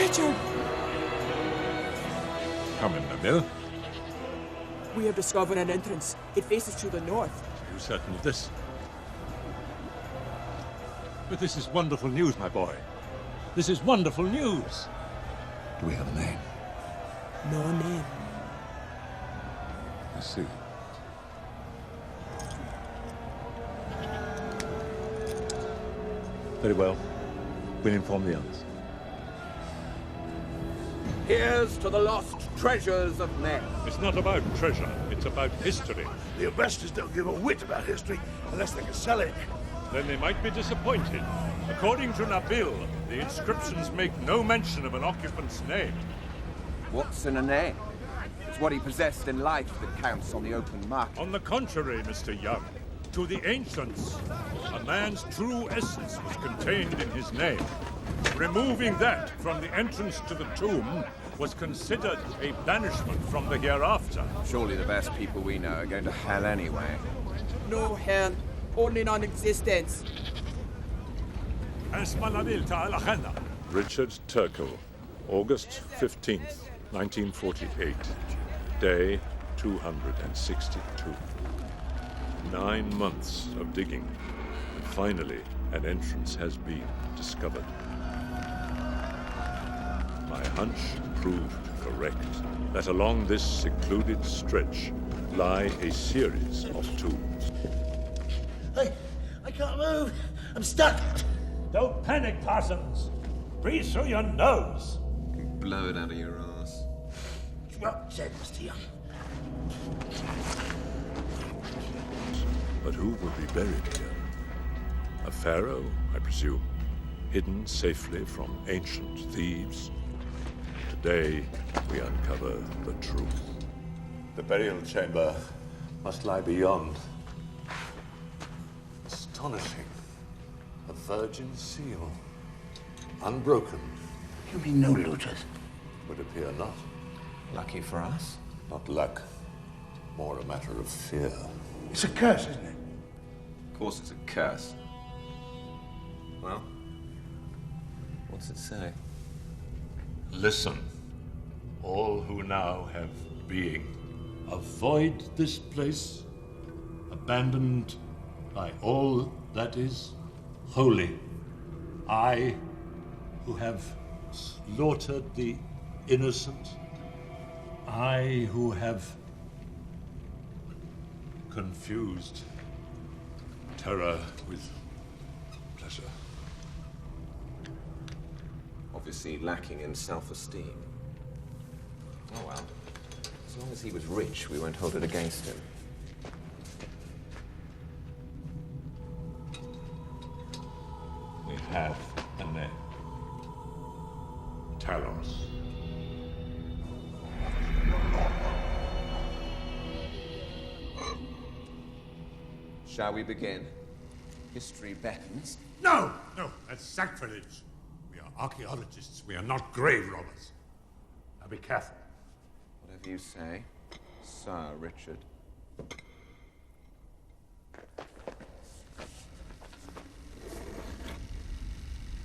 Richard! Come in, Nabil. We have discovered an entrance. It faces to the north. Are you certain of this? But this is wonderful news, my boy. This is wonderful news. Do we have a name? No name. I see. Very well. We'll inform the others. Here's to the lost treasures of men. It's not about treasure, it's about history. The ambassadors don't give a whit about history unless they can sell it. Then they might be disappointed. According to Nabil, the inscriptions make no mention of an occupant's name. What's in a name? It's what he possessed in life that counts on the open market. On the contrary, Mr. Young, to the ancients, a man's true essence was contained in his name. Removing that from the entrance to the tomb was considered a banishment from the hereafter. Surely the best people we know are going to hell anyway. No hell. Only non-existence. Richard Turkle, August 15th, 1948. Day 262. 9 months of digging, and finally an entrance has been discovered. My hunch proved correct, that along this secluded stretch lie a series of tombs. I can't move. I'm stuck. Don't panic, Parsons. Breathe through your nose. Blow it out of your ass. Well said, Mr. Young. But who would be buried here? A pharaoh, I presume, hidden safely from ancient thieves. Today, we uncover the truth. The burial chamber must lie beyond. Astonishing. A virgin seal. Unbroken. You mean no looters? Would appear not. Lucky for us. Not luck. More a matter of fear. It's a curse, isn't it? Of course it's a curse. Well, what's it say? Listen, all who now have being, avoid this place, abandoned by all that is holy. I, who have slaughtered the innocent, I, who have confused terror with pleasure. Obviously lacking in self-esteem. Oh well. As long as he was rich, we won't hold it against him. We have a name. Talos. Shall we begin? History beckons. No! No, that's sacrilege. We are archaeologists. We are not grave robbers. Now be careful. Whatever you say, Sir Richard.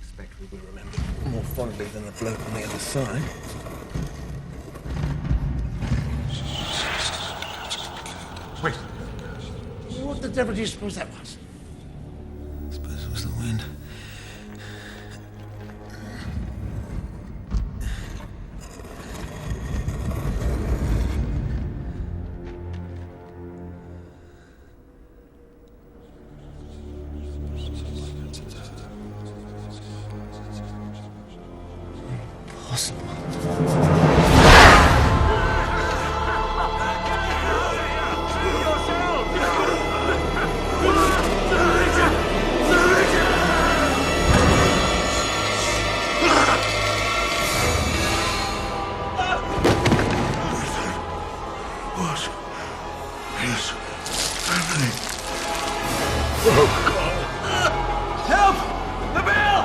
Expect we will remember more fondly than the bloke on the other side. Wait. What the devil do you suppose that was? I suppose it was the wind. What is happening? Help! The bell!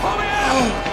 Pull me out!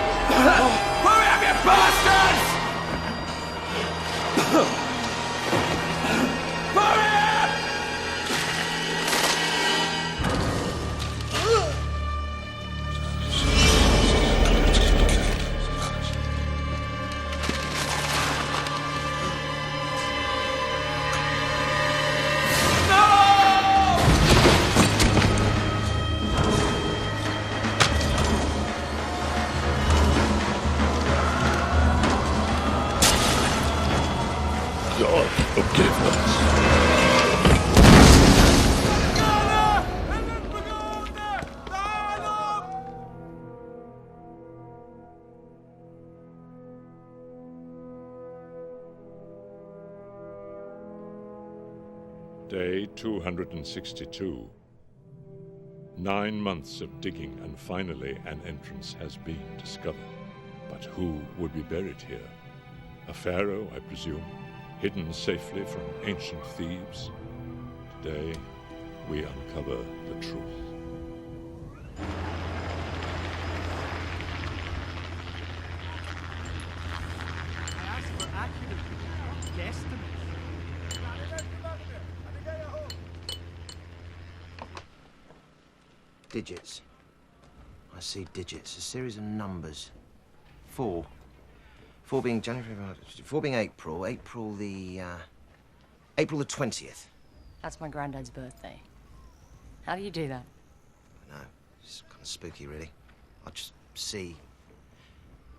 Day 262. 9 months of digging, and finally an entrance has been discovered. But who would be buried here? A pharaoh, I presume, hidden safely from ancient thieves? Today, we uncover the truth. Digits. I see digits. A series of numbers. 4. 4 being January, 4 being April. April the 20th. That's my granddad's birthday. How do you do that? I know. It's kind of spooky, really. I just see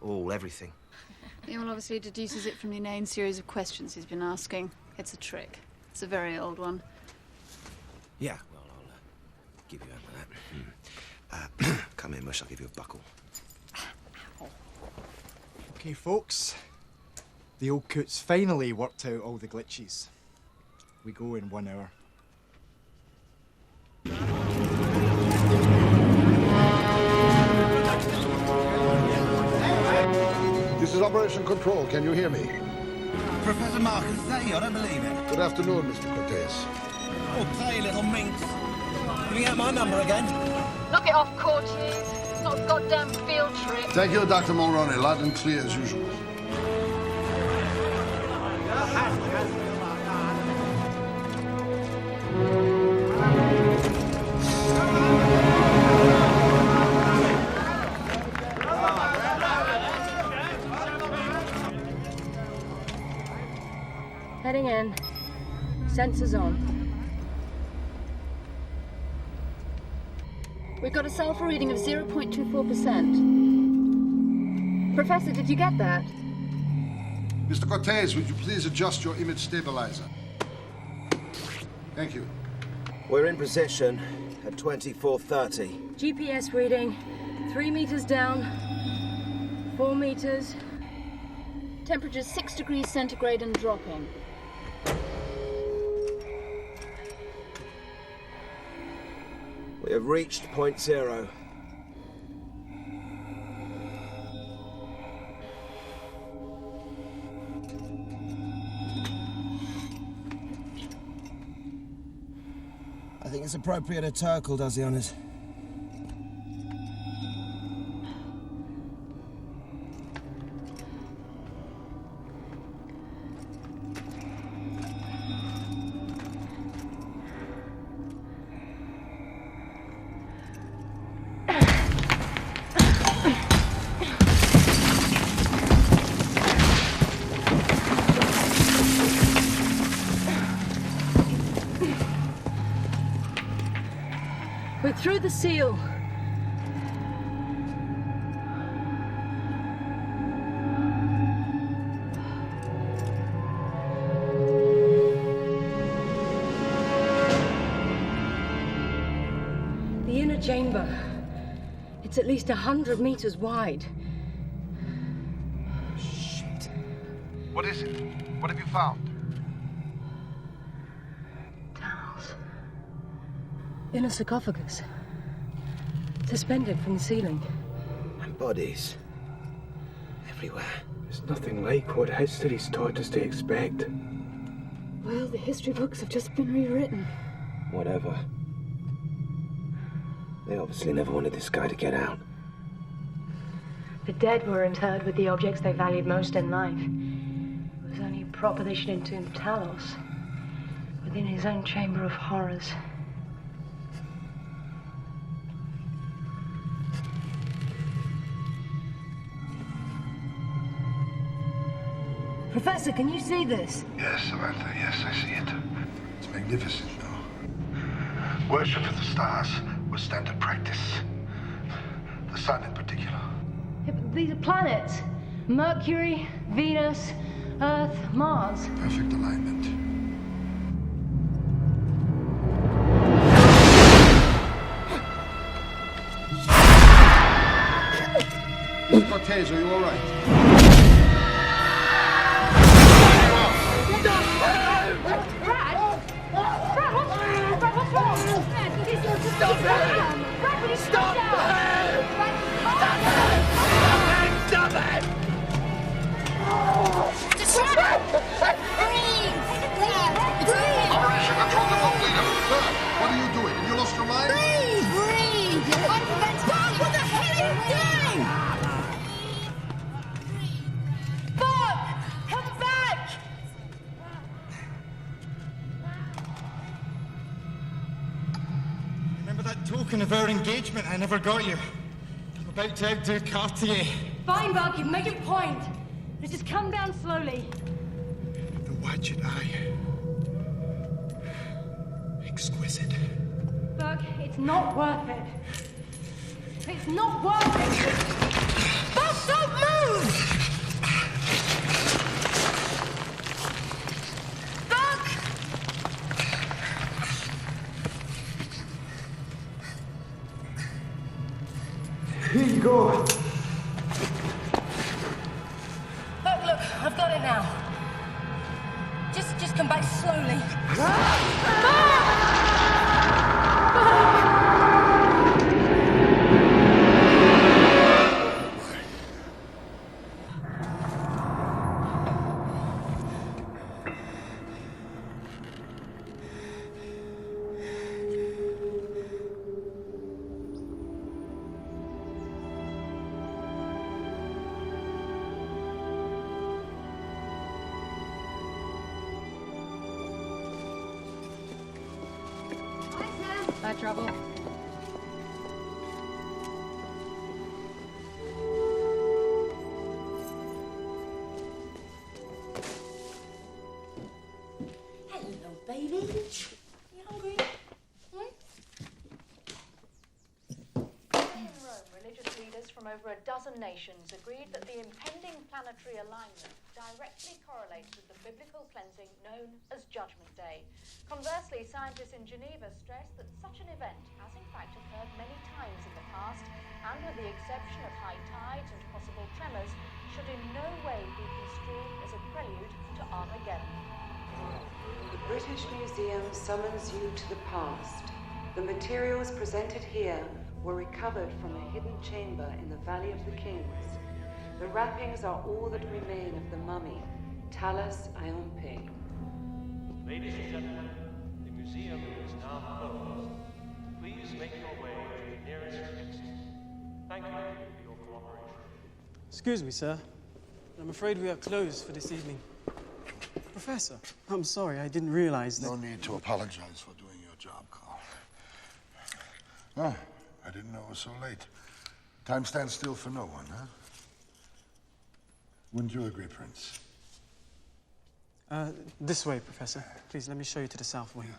everything. He will obviously deduces it from the inane series of questions he's been asking. It's a trick. It's a very old one. Yeah, well, I'll give you out of that. Come here, Mush, I'll give you a buckle. Okay, folks. The old coot's finally worked out all the glitches. We go in 1 hour. This is Operation Control. Can you hear me? Professor Marcus, is that you? I don't believe it. Good afternoon, Mr. Cortez. Oh, play, little minx. Giving out my number again. Knock it off, Cortez. It's not a goddamn field trip. Thank you, Dr. Mulroney. Loud and clear as usual. Heading in. Sensors on. We've got a sulfur reading of 0.24%. Professor, did you get that? Mr. Cortez, would you please adjust your image stabilizer? Thank you. We're in position at 24:30. GPS reading. 3 meters down. 4 meters. Temperature 6 degrees centigrade and dropping. We have reached point 0. I think it's appropriate a Turkle does the honors. We're through the seal. The inner chamber. It's at least 100 meters wide. Shit. What is it? What have you found? In a sarcophagus. Suspended from the ceiling. And bodies. Everywhere. It's nothing like what history's taught us to expect. Well, the history books have just been rewritten. Whatever. They obviously never wanted this guy to get out. The dead were interred with the objects they valued most in life. It was only proper they should entomb Talos within his own chamber of horrors. Professor, can you see this? Yes, Samantha, yes, I see it. It's magnificent, though. Worship of the stars was standard practice. The sun in particular. Yeah, but these are planets. Mercury, Venus, Earth, Mars. Perfect alignment. Mr. Cortez, are you all right? Brad? Stop him! Stop him! Stop him! Operation Control the Vault Leader. Sir, what are you doing? Have you lost your mind? Breathe! Fuck! What the hell are you doing? Fuck! Come back! Remember that token of our engagement I never got you? I'm about to outdo Cartier. Fine, Buck, you've made your point. Let's just come down slowly. The Wadjet Eye. Exquisite. Buck, it's not worth it. It's not worth it. Buck, don't move! Buck! Here you go. Buck, look, I've got it now. Just come back slowly. Bye, Trouble. Hello, baby. You hungry? In Rome, religious leaders from over a dozen nations agreed that the impending planetary alignment directly correlates with the biblical cleansing known as Judgment Day. Conversely, scientists in Geneva stress that such an event has in fact occurred many times in the past, and with the exception of high tides and possible tremors, should in no way be construed as a prelude to Armageddon. The British Museum summons you to the past. The materials presented here were recovered from a hidden chamber in the Valley of the Kings. The wrappings are all that remain of the mummy, Talas Iompe. Ladies and gentlemen, the museum is now closed. Please make your way to the nearest exit. Thank you for your cooperation. Excuse me, sir. I'm afraid we are closed for this evening. Professor, I'm sorry, I didn't realize that... No need to apologize for doing your job, Carl. Oh, I didn't know it was so late. Time stands still for no one, huh? Wouldn't you agree, Prince? This way, Professor. Please, let me show you to the south wing.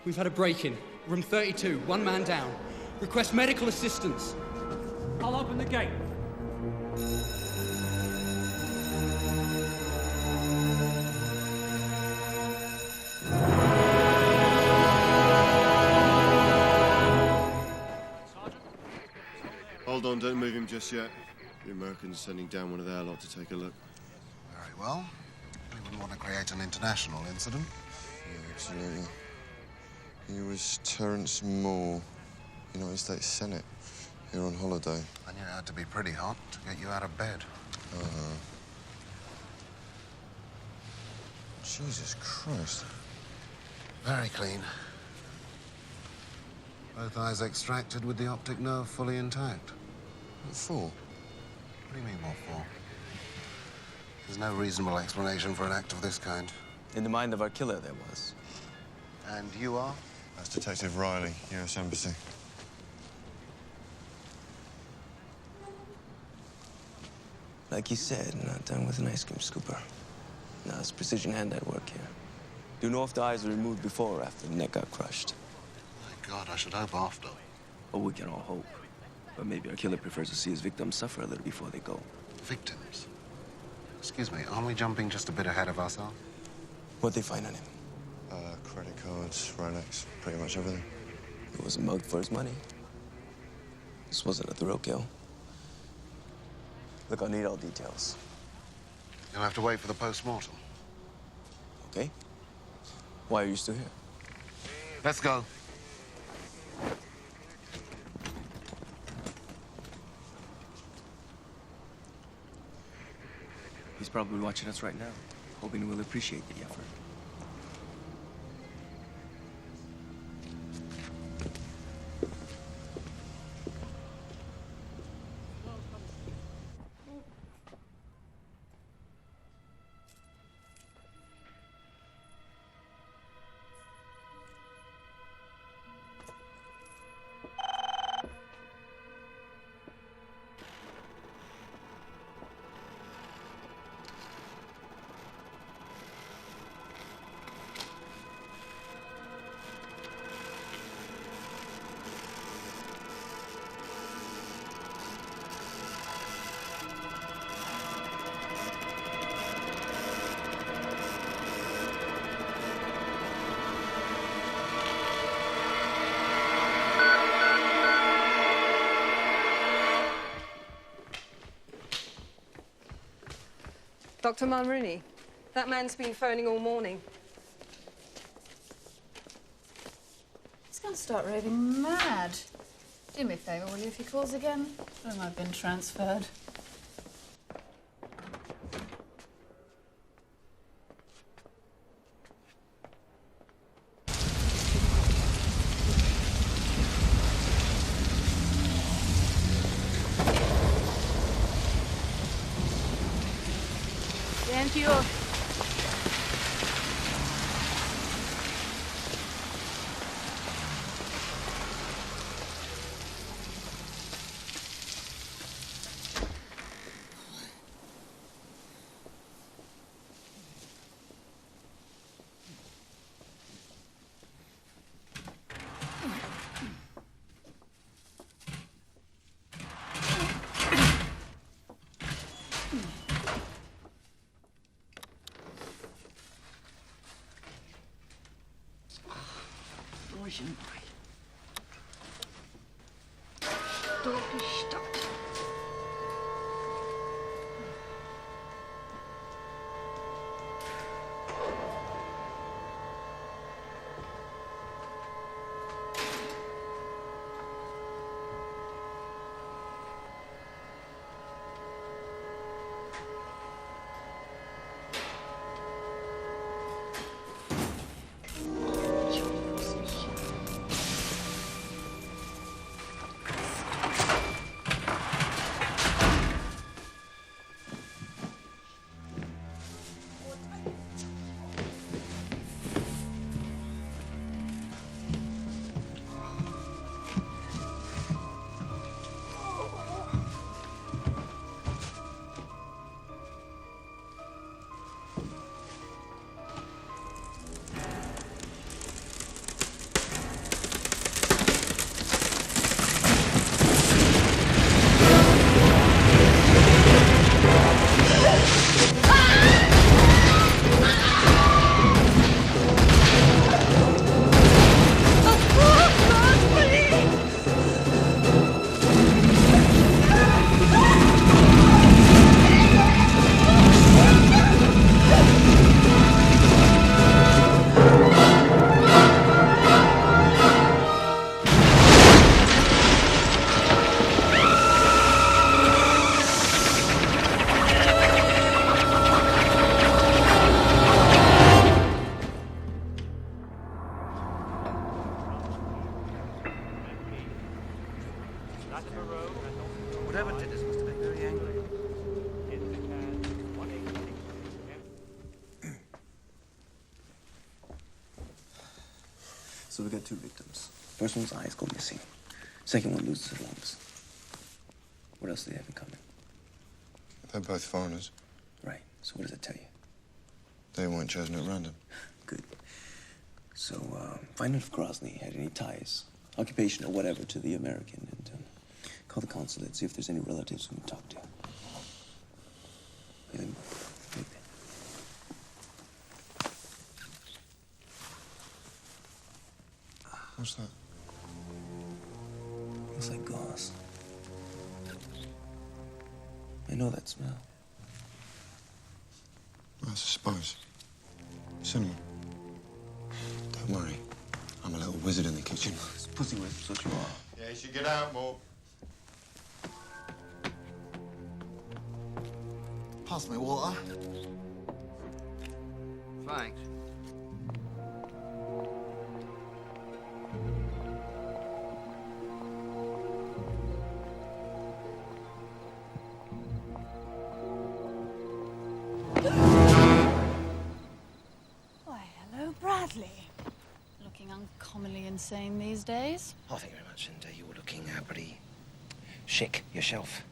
We've had a break-in. Room 32, one man down. Request medical assistance. I'll open the gate. Hold on, don't move him just yet. The Americans are sending down one of their lot to take a look. Very well. We wouldn't want to create an international incident. Yeah, absolutely. He was Terence Moore, United States Senate, here on holiday. I knew it had to be pretty hot to get you out of bed. Jesus Christ. Very clean. Both eyes extracted with the optic nerve fully intact. What for? What do you mean, what for? There's no reasonable explanation for an act of this kind. In the mind of our killer, there was. And you are? That's Detective Riley, US Embassy. Like he said, not done with an ice cream scooper. Now it's precision hand at work here. Do you know if the eyes were removed before or after the neck got crushed? My God, I should hope after. Oh, we can all hope. But maybe our killer prefers to see his victims suffer a little before they go. Victims? Excuse me, aren't we jumping just a bit ahead of ourselves? What'd they find on him? Credit cards, Rolex, pretty much everything. He was mugged for his money. This wasn't a thrill kill. Look, I'll need all details. You'll have to wait for the post-mortem. Okay? Why are you still here? Let's go. He's probably watching us right now, hoping we'll appreciate the effort. Dr. Mulrooney, that man's been phoning all morning. He's going to start raving mad. Do me a favour, will you, if he calls again? Tell him I've been transferred. Thank you. Whatever did this must have been very angry. So we got two victims. First one's eyes go missing. Second one loses his lungs. What else do they have in common? They're both foreigners. Right. So what does it tell you? They weren't chosen at random. Good. So, find out if Grozny had any ties, occupation or whatever, to the American, and call the consulate, see if there's any relatives we can talk to. And What's that? looks like gauze. I know that smell. I suppose. Cinnamon. Don't worry. I'm a little wizard in the kitchen. It's pussy whip, so you are. Yeah, you should get out more. Pass me water. Thanks. Why, hello, Bradley. Looking uncommonly insane these days. Oh, thank you very much. And you were looking pretty chic yourself.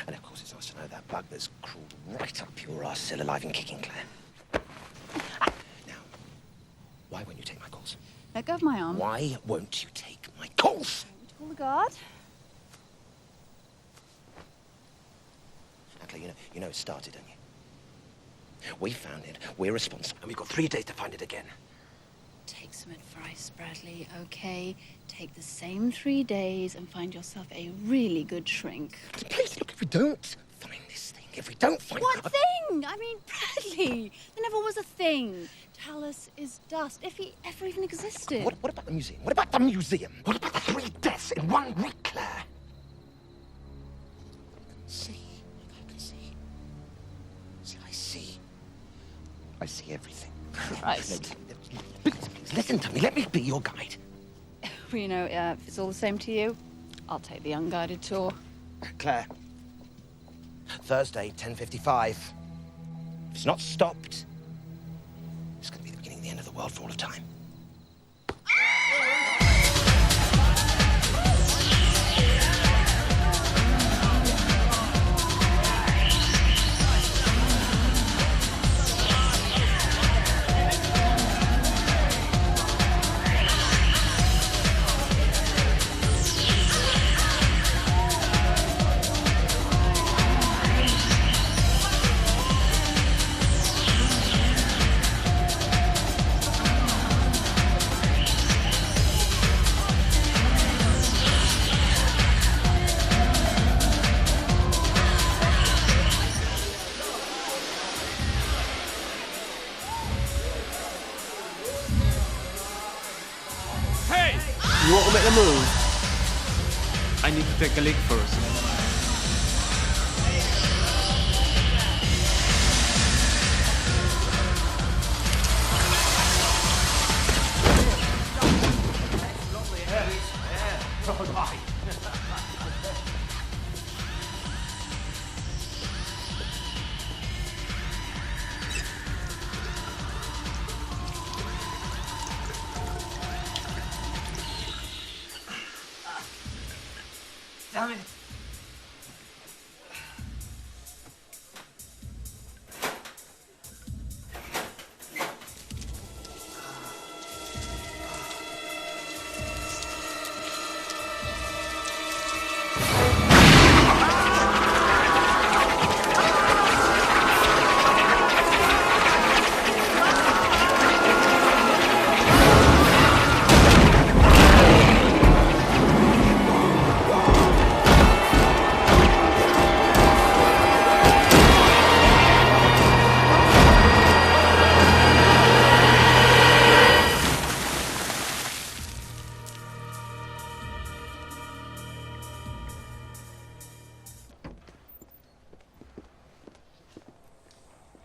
And of course, it's nice to know that bug that's crawled right up your arse, still alive and kicking, Claire. Now, why won't you take my calls? Let go of my arm. Why won't you take my calls? Call the guard. Now, Claire, you know it started, don't you? We found it, we're responsible, and we've got 3 days to find it again. Take some advice, Bradley, okay? Take the same 3 days and find yourself a really good shrink. Please, look, if we don't find this thing, if we don't find... What thing? I mean, Bradley, there never was a thing. Talus is dust, if he ever even existed. What about the museum? What about the museum? What about the 3 deaths in 1 week, Claire? See, I can see. See, I see. I see everything. Christ. Please, listen to me. Let me be your guide. Well, you know, if it's all the same to you, I'll take the unguided tour. Claire. Thursday, 10:55. If it's not stopped, it's going to be the beginning of the end of the world for all of time. You want to make a move? I need to take a leak first. Damn it.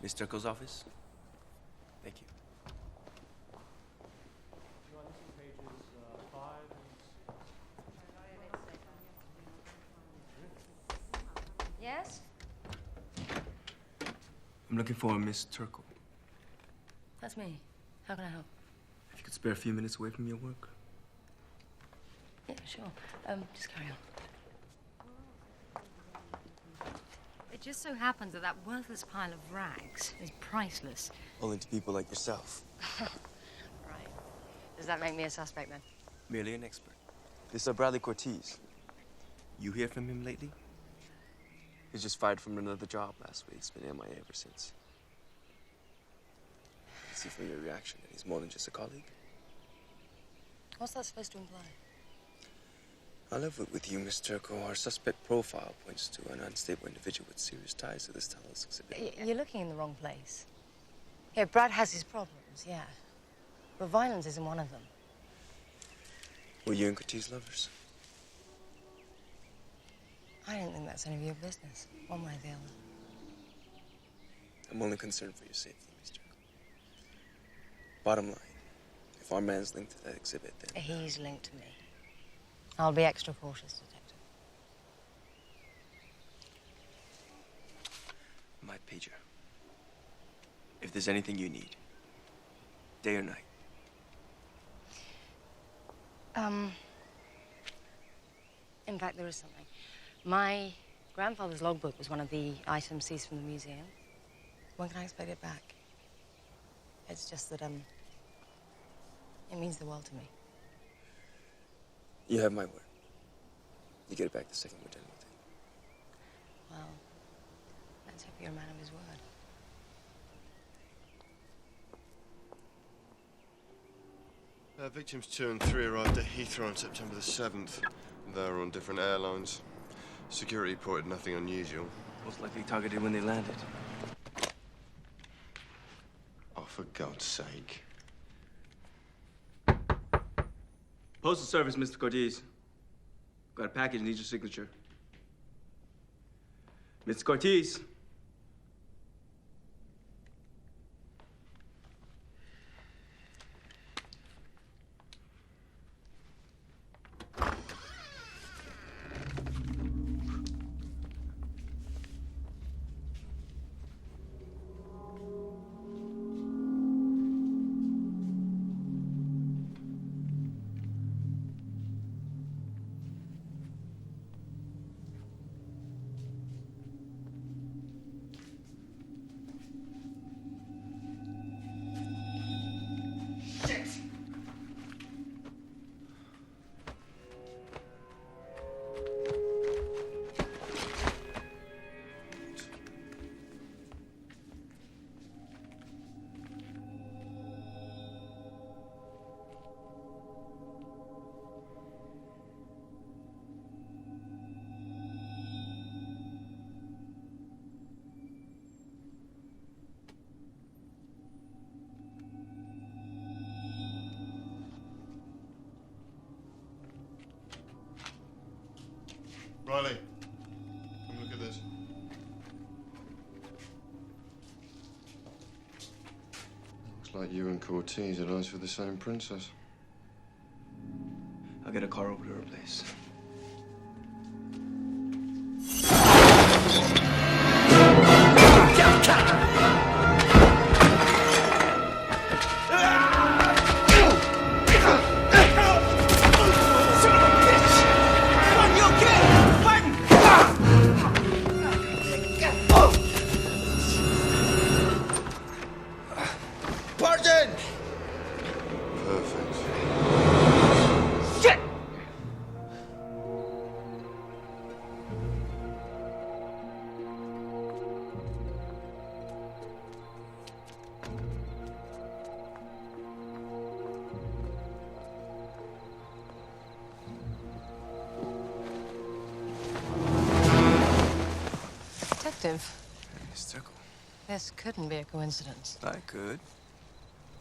Miss Turco's office? Thank you. Yes? I'm looking for a Miss Turco. That's me. How can I help? If you could spare a few minutes away from your work. Yeah, sure. Just carry on. just so happens that that worthless pile of rags is priceless. Only to people like yourself. Right. Does that make me a suspect, then? Merely an expert. This is Bradley Cortez. You hear from him lately? He's just fired from another job last week. He's been MIA ever since. See from your reaction that he's more than just a colleague. What's that supposed to imply? I'll leave it with you, Miss Turco. Our suspect profile points to an unstable individual with serious ties to this Talos exhibit. You're looking in the wrong place. Yeah, Brad has his problems, yeah. But violence isn't one of them. Were you and Cortez lovers? I don't think that's any of your business, one way or the other. I'm only concerned for your safety, Miss Turco. Bottom line, if our man's linked to that exhibit, then... He's linked to me. I'll be extra cautious, Detective. My pager. If there's anything you need, day or night. In fact, there is something. My grandfather's logbook was one of the items seized from the museum. When can I expect it back? It's just that, it means the world to me. You have my word. You get it back the second we're done with it. Well, let's hope you're a man of his word. Victims 2 and 3 arrived at Heathrow on September the 7th. They were on different airlines. Security reported nothing unusual. Most likely targeted when they landed. Oh, for God's sake. Postal Service, Mr. Cortez. Got a package, needs your signature. Mr. Cortez. Riley, come look at this. Looks like you and Cortez are eyes for the same princess. I'll get a car over to her place. Miss Turco. This couldn't be a coincidence. I could,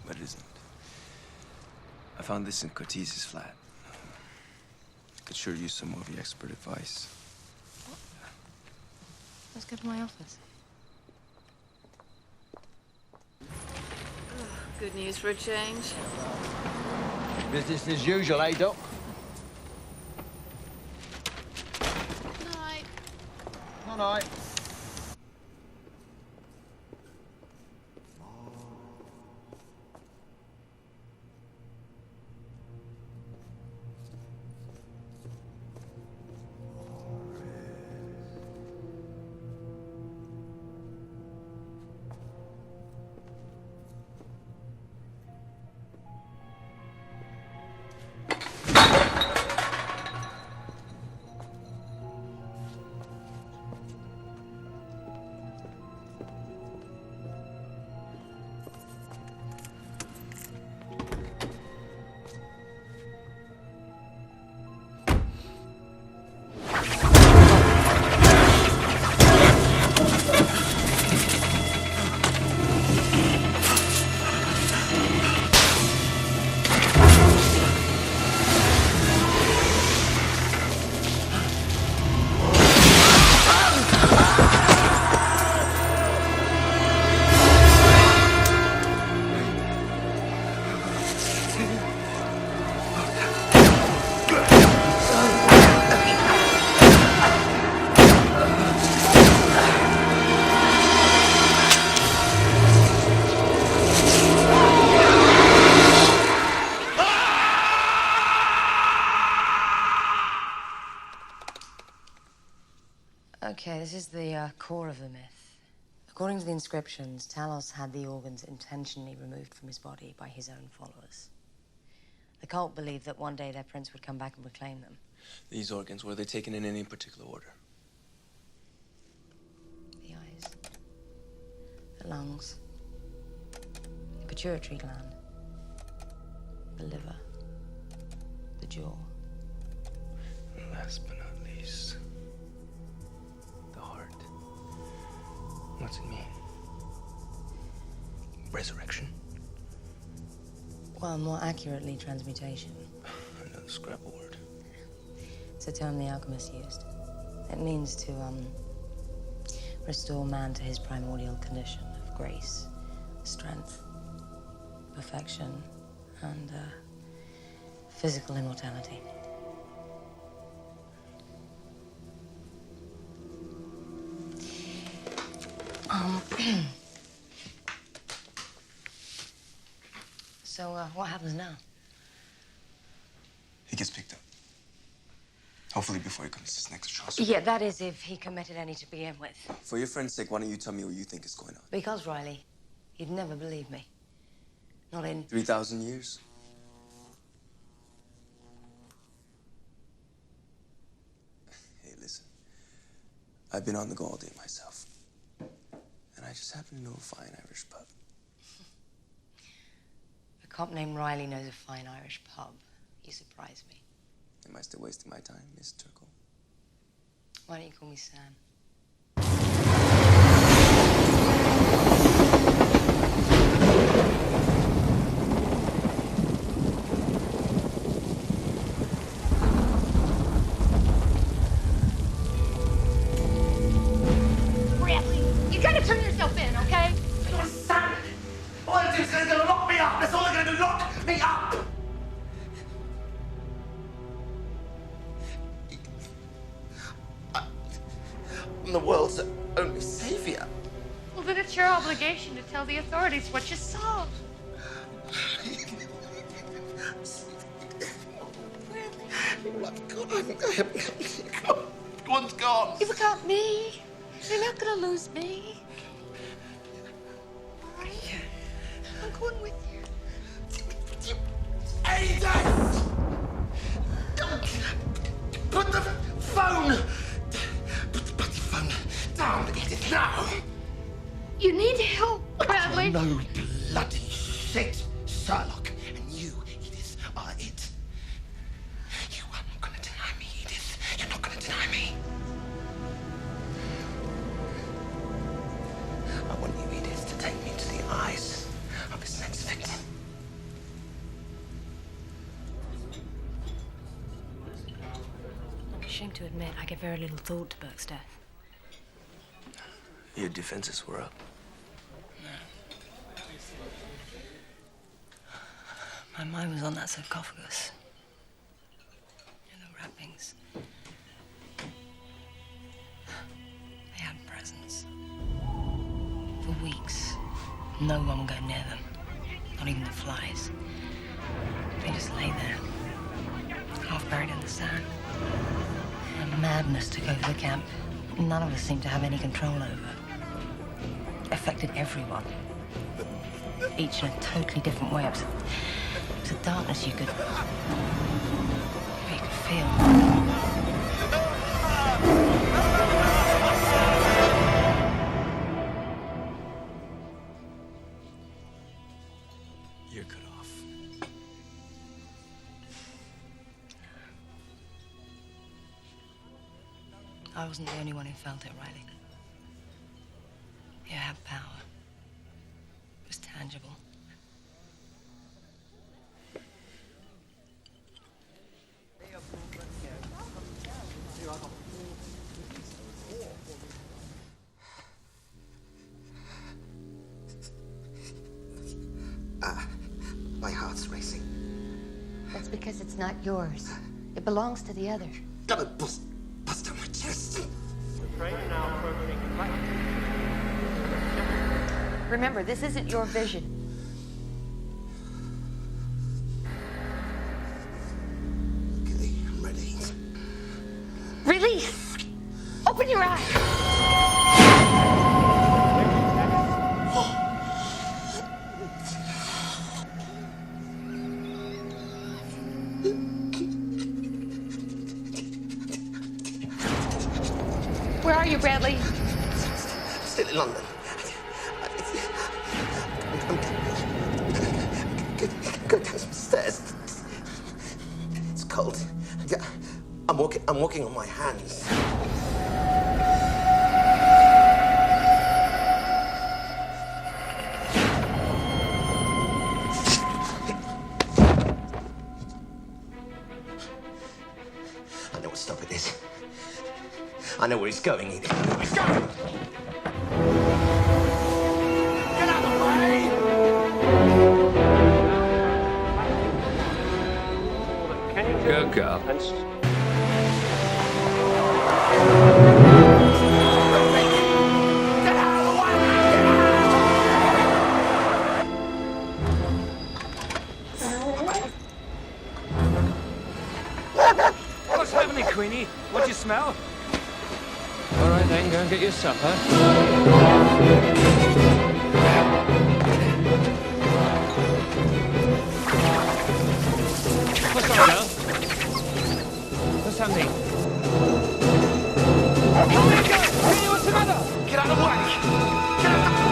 but it isn't. I found this in Cortez's flat. I could sure use some more of your expert advice. Let's go to my office. Good news for a change. Business as usual, eh, Doc? Night. All right. is the core of the myth. According to the inscriptions, Talos had the organs intentionally removed from his body by his own followers. The cult believed that one day their prince would come back and reclaim them. These organs, were they taken in any particular order? The eyes, the lungs, the pituitary gland, the liver, the jaw. And last but not least, the heart. What's it mean? Resurrection? Well, more accurately, transmutation. Another Scrabble word. It's a term the alchemists used. It means to, restore man to his primordial condition of grace, strength, perfection, and, physical immortality. So, what happens now? He gets picked up. Hopefully before he commits his next atrocity. Yeah, that is if he committed any to begin with. For your friend's sake, why don't you tell me what you think is going on? Because, Riley, you'd never believe me. Not in... 3,000 years? Hey, listen. I've been on the go all day myself. And I just happen to know a fine Irish pub. A cop named Riley knows a fine Irish pub. You surprise me. Am I still wasting my time, Miss Turkle? Why don't you call me Sam? Bradley, you gotta turn yourself in, okay? You're a savage. All they're doing is gonna lock me up. That's all they're gonna do, lock me up. I'm the world's only savior. Well, then it's your obligation to tell the authorities what you saw. All I've got, I haven't got. One's gone. You've got me. You're not gonna lose me. I'm going with you. Ada! Put the phone! Put the bloody phone down, Edith, now! You need help, Bradley. No bloody shit, Sherlock. And you, Edith, are it. You are not gonna deny me, Edith. You're not gonna deny me. I want you, Edith, to take me to the eyes of his next victim. I'm ashamed to admit I gave very little thought to Burke's death. Your defenses were up. My mind was on that sarcophagus. And the wrappings. They had presence. For weeks, no one would go near them. Not even the flies. They just lay there, half buried in the sand. A madness took over the camp. None of us seemed to have any control over. It affected everyone. Each in a totally different way. It was a darkness you could feel. You're cut off. I wasn't the only one who felt it, Riley. You had power. It was tangible. My heart's racing. That's because it's not yours. It belongs to the other. Gotta bust out my chest. The train now approaching platform. Remember, this isn't your vision. Okay, I'm ready. Release! Open your eyes! you, Bradley? Still in London. Go down some stairs. It's cold. I'm walking on my hands. I know what stop it is. I know where he's going, Edith. I know where he's going! Get out of the way! Go, girl. What's happening, Queenie? What you smell? All right, then, go and get your supper. What's up, girl? What's happening? Oh, my God! Queenie, what's the matter? Get out of the way! Get out of the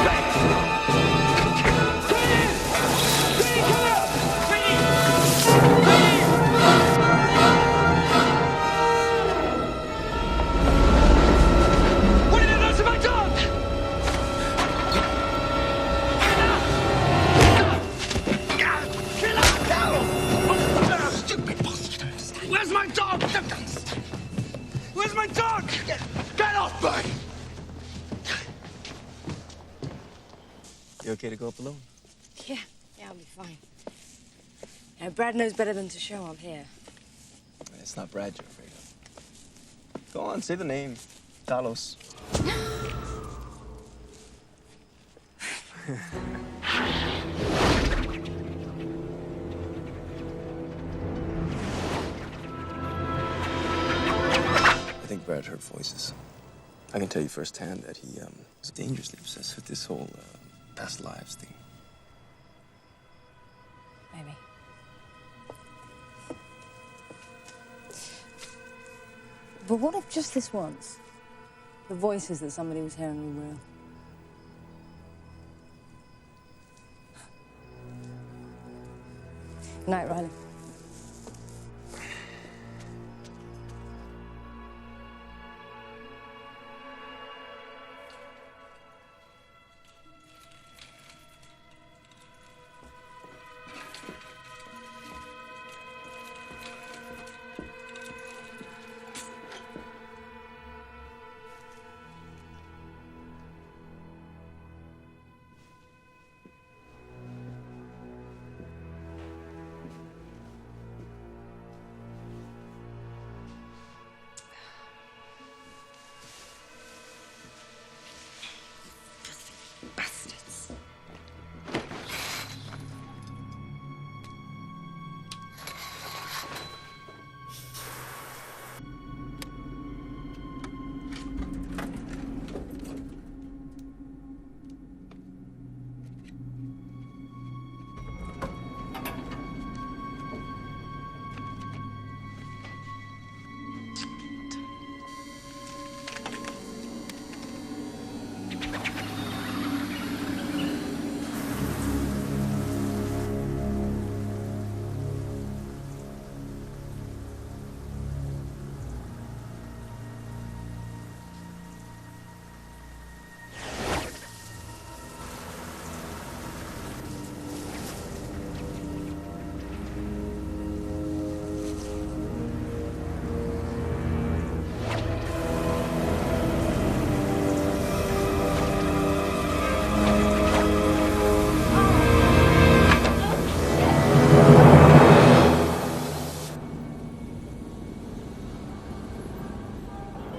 way! Queenie, come out! Queenie! What did you do to my dog? Kill out! No! Stupid bastard, you don't understand. Where's my dog? Where's my dog? Get off me! You okay to go up alone? Yeah, I'll be fine. Now, Brad knows better than to show I'm here. It's not Brad you're afraid of. Go on, say the name. Talos. I think Brad heard voices. I can tell you firsthand that he was dangerously obsessed with this whole past lives thing. Maybe. But what if just this once, the voices that somebody was hearing were real? Good night, Riley.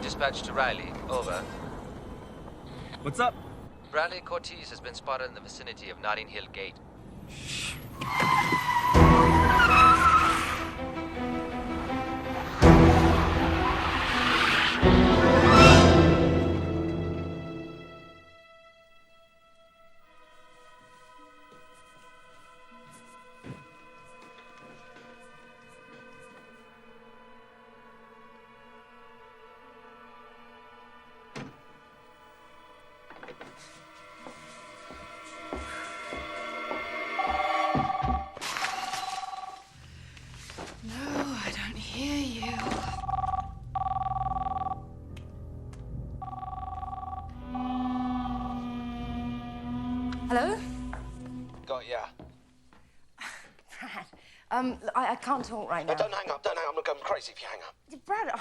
Dispatch to Riley. Over. What's up? Bradley Cortez has been spotted in the vicinity of Notting Hill Gate. Got ya. Brad, I can't talk right now. No, don't hang up. Don't hang up. I'm going to go crazy if you hang up. Brad,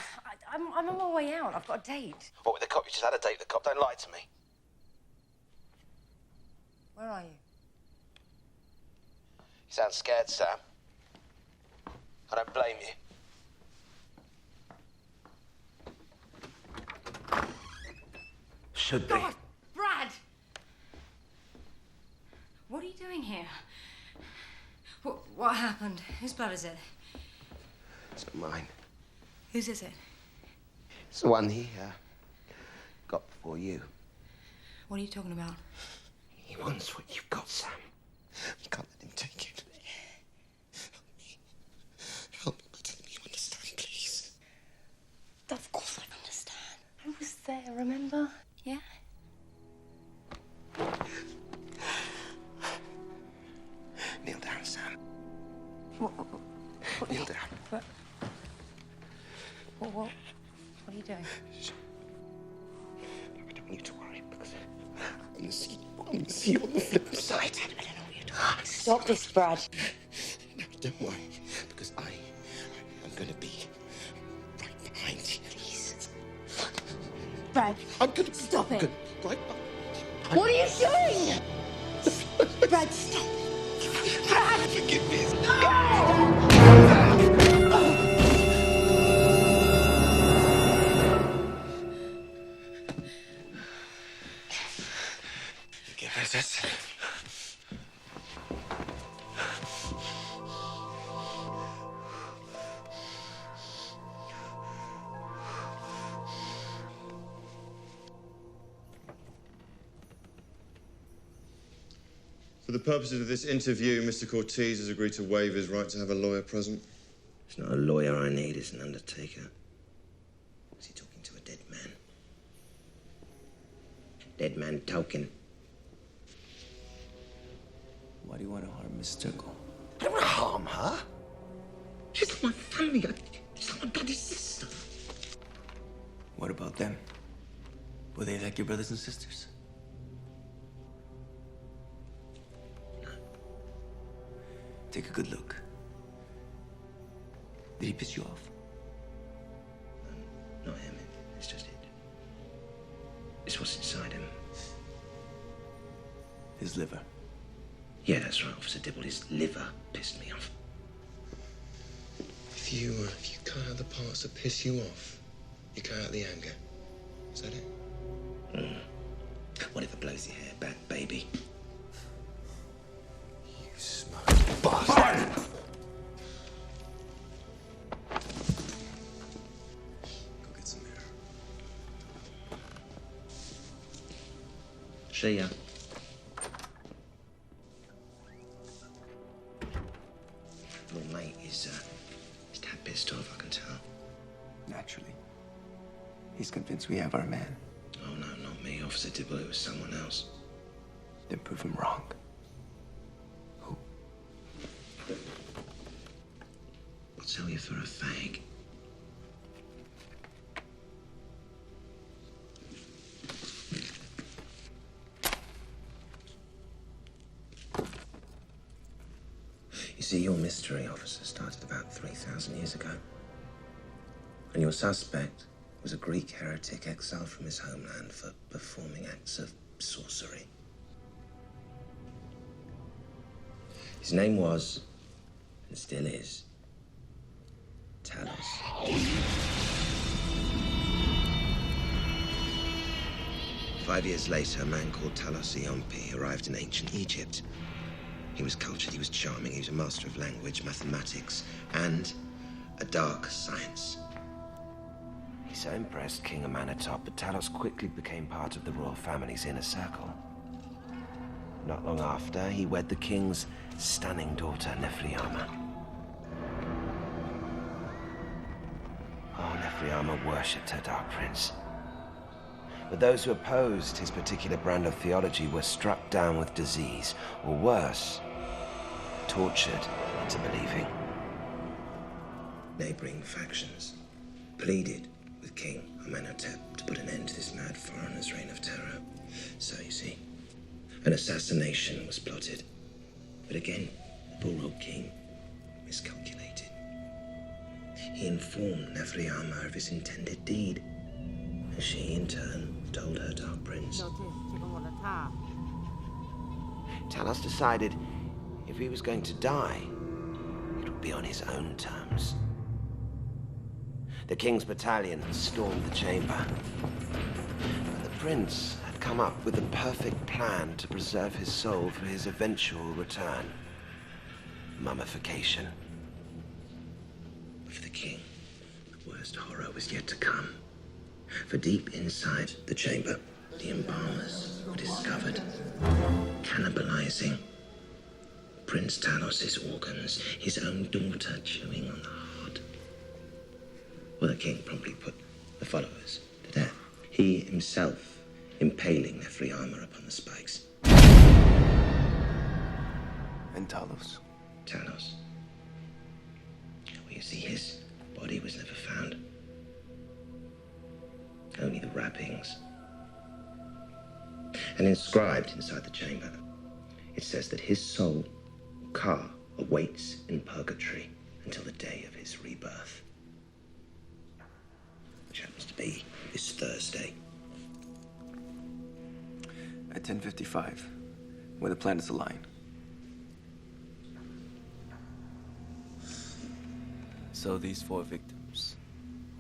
I'm on my way out. I've got a date. What with the cop? You just had a date with the cop. Don't lie to me. Where are you? You sound scared, Sam. I don't blame you. Should be. God, Brad! What are you doing here? What happened? Whose blood is it? It's not mine. Whose is it? It's the one he got before you. What are you talking about? He wants what you've got, Sam. You can't let him take it. Help me by telling me you understand, please. Of course I understand. I was there, remember? Yeah? Kneel down, Sam. What Kneel down. What are you doing? I don't want you to worry because I'm going to see you on the flip side. I don't know what you're doing. Stop this, Brad. No, don't worry, because I'm going to be right behind you. Please. Brad, I'm going to stop it. Right behind What are you doing? Brad, stop. Brad! Forgive me. Forgive us, this. For the purposes of this interview, Mr. Cortez has agreed to waive his right to have a lawyer present. It's not a lawyer I need, it's an undertaker. Is he talking to a dead man? Dead man talking. Why do you want to harm Miss Turkle? I don't want to harm her. She's not my family. She's not my bloody sister. What about them? Were they like your brothers and sisters? Take a good look. Did he piss you off? Not him. It's just it. It's what's inside him. His liver. Yeah, that's right, Officer Dibble. His liver pissed me off. If you cut out the parts that piss you off, you cut out the anger. Is that it? Whatever blows your hair back, baby. You smug bastard! Go get some air. See ya. Your mate is that pissed off, I can tell. Naturally. He's convinced we have our man. Oh, no, not me, Officer Dibble. It was someone else. Then prove him wrong. Who? I'll tell you for a fag. You see, your mystery, officer, started about 3,000 years ago. And your suspect was a Greek heretic exiled from his homeland for performing acts of sorcery. His name was, and still is, Talos. 5 years later, a man called Talos Iompi arrived in ancient Egypt. He was cultured, he was charming, he was a master of language, mathematics, and a dark science. He so impressed King Amenhotep that Talos quickly became part of the royal family's inner circle. Not long after, he wed the king's stunning daughter, Nefriama. Oh, Nefriama worshipped her dark prince. But those who opposed his particular brand of theology were struck down with disease, or worse, tortured into believing. Neighboring factions pleaded with King Amenhotep to put an end to this mad foreigner's reign of terror. So, you see, an assassination was plotted. But again, the poor old king miscalculated. He informed Nefriama of his intended deed, and she, in turn, told her Dark Prince. Talos decided if he was going to die, it would be on his own terms. The king's battalion had stormed the chamber. But the prince had come up with the perfect plan to preserve his soul for his eventual return. Mummification. But for the king, the worst horror was yet to come. For deep inside the chamber, the embalmers were discovered, cannibalizing Prince Talos' organs, his own daughter chewing on the heart. Well, the king promptly put the followers to death. He himself impaling Nefriama upon the spikes. And Talos? Talos. Well, you see, his body was never found. Only the wrappings. And inscribed inside the chamber, it says that his soul, Ka, awaits in purgatory until the day of his rebirth. Which happens to be this Thursday. At 10:55, when the planets align. So these 4 victims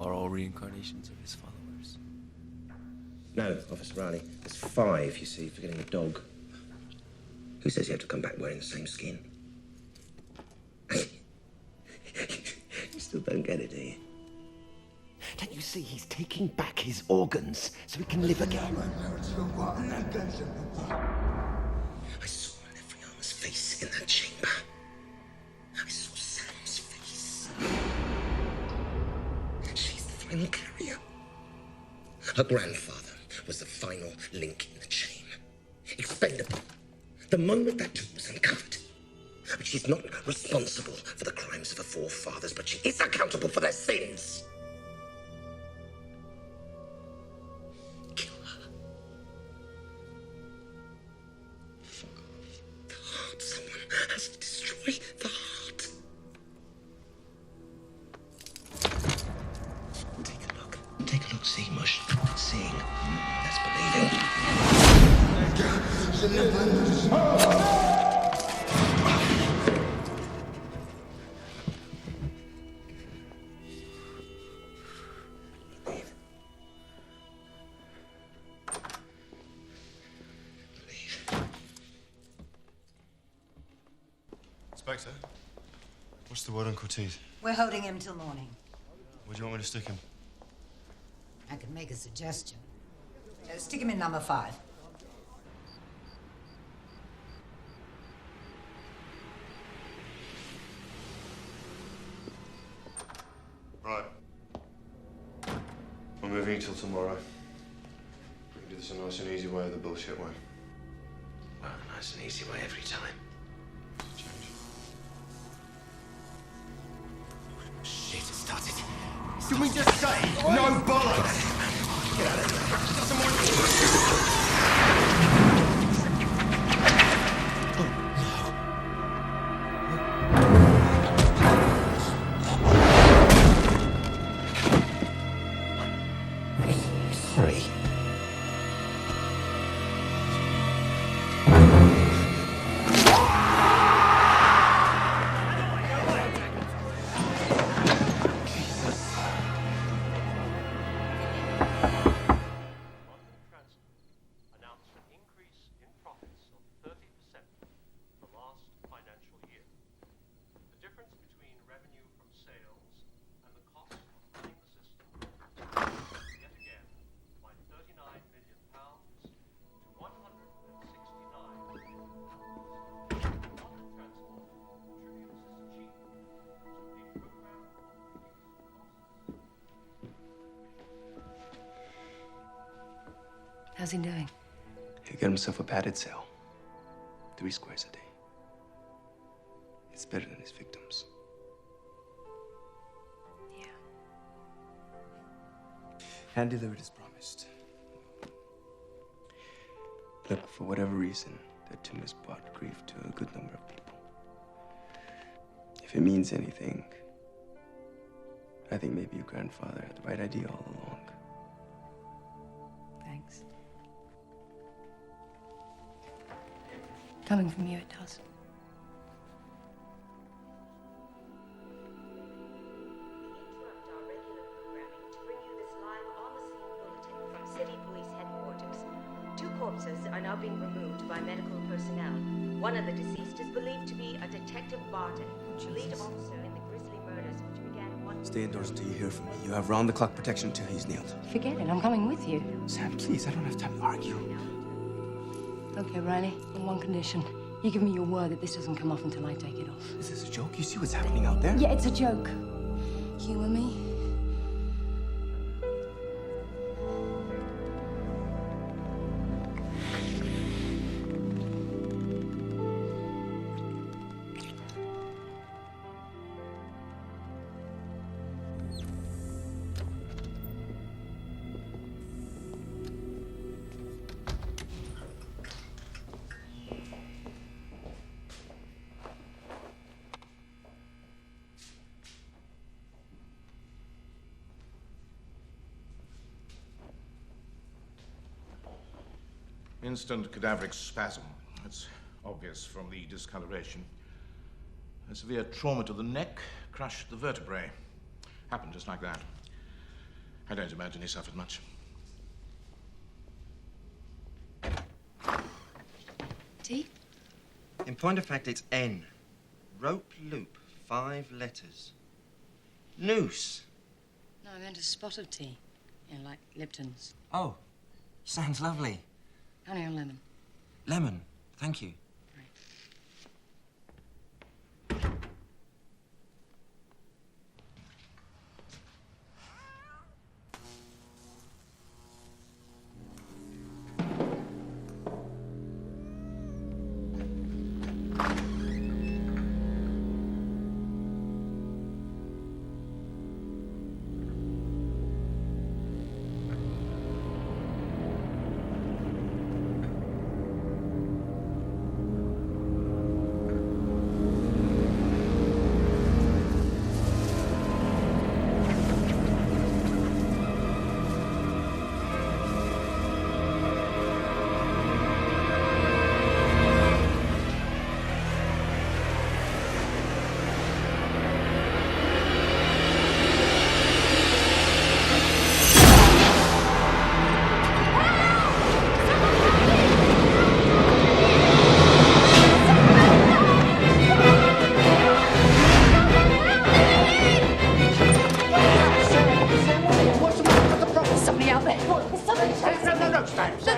are all reincarnations of his followers? No, Officer Riley. There's 5, you see, forgetting a dog. Who says you have to come back wearing the same skin? You still don't get it, do you? Don't you see he's taking back his organs so he can live again? I saw Nefriama's face in that chamber. I saw Sam's face. She's the final carrier. Her grandfather was the final link in the chain. Expendable. The moment that tomb was uncovered. But she's not responsible for the crimes of her forefathers, but she is accountable for their sins. Kill her. Fuck off. The heart. Someone has to destroy the heart. Take a look. Take a look. See, Mush. Seeing. That's believing. Inspector, what's the word on Cortez? We're holding him till morning. Where do you want me to stick him? I can make a suggestion. Stick him in number 5. Right. We're moving until tomorrow. We can do this a nice and easy way or the bullshit way. Well, nice and easy way every time. Shit, it started. You mean just say no bollocks? Get out of here. Doesn't want Sorry. announced an increase in profits of 30% for last financial year. The difference between revenue from sales and the cost of running the system increased yet again by £39 million to £169 million. London Transport attributes this achievement to a program of How's he doing? He got himself a padded cell. 3 squares a day. It's better than his victims. Yeah. Hand delivered as promised. Look, for whatever reason, that tomb has brought grief to a good number of people. If it means anything, I think maybe your grandfather had the right idea all along. Thanks. Coming from you, it does. City Police Headquarters. 2 corpses are now being removed by medical personnel. One of the deceased is believed to be a Detective Barton, lead officer in the grisly murders which began one... Stay indoors until you hear from me. You have round-the-clock protection until he's nailed. Forget it, I'm coming with you. Sam, please, I don't have time to argue. Okay, Riley, on one condition. You give me your word that this doesn't come off until I take it off. Is this a joke? You see what's happening out there? Yeah, it's a joke. Humor me. Instant cadaveric spasm. It's obvious from the discoloration. A severe trauma to the neck crushed the vertebrae. Happened just like that. I don't imagine he suffered much. Tea? In point of fact, it's N. Rope loop, 5 letters. Noose. No, I meant a spot of tea. You know, like Lipton's. Oh, sounds lovely. Honey or lemon? Lemon, thank you.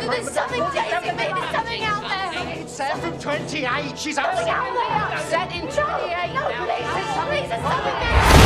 There's something chasing me. There's something out there. Sam from 28. She's up. Something out there. Set in 28. No, please, there's something there.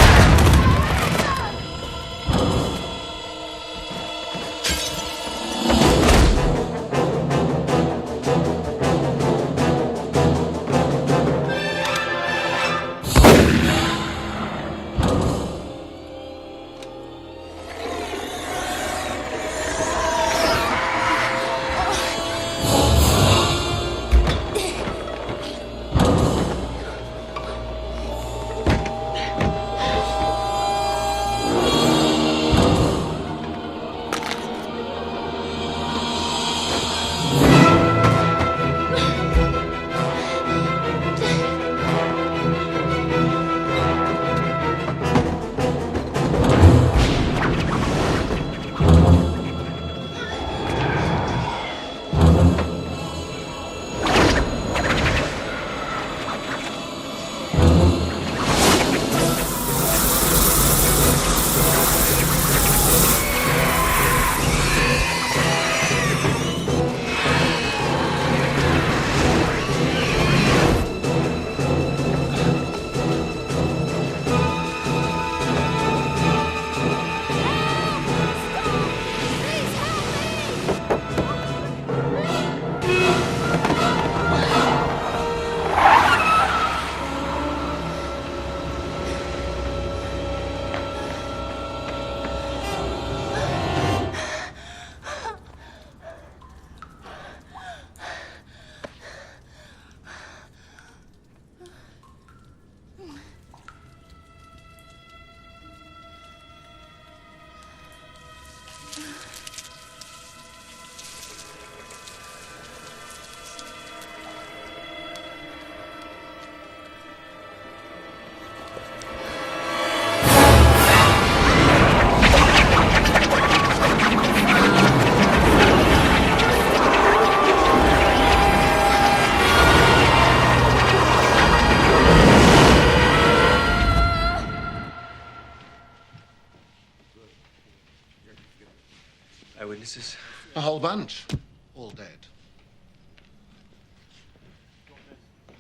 witnesses? A whole bunch. All dead.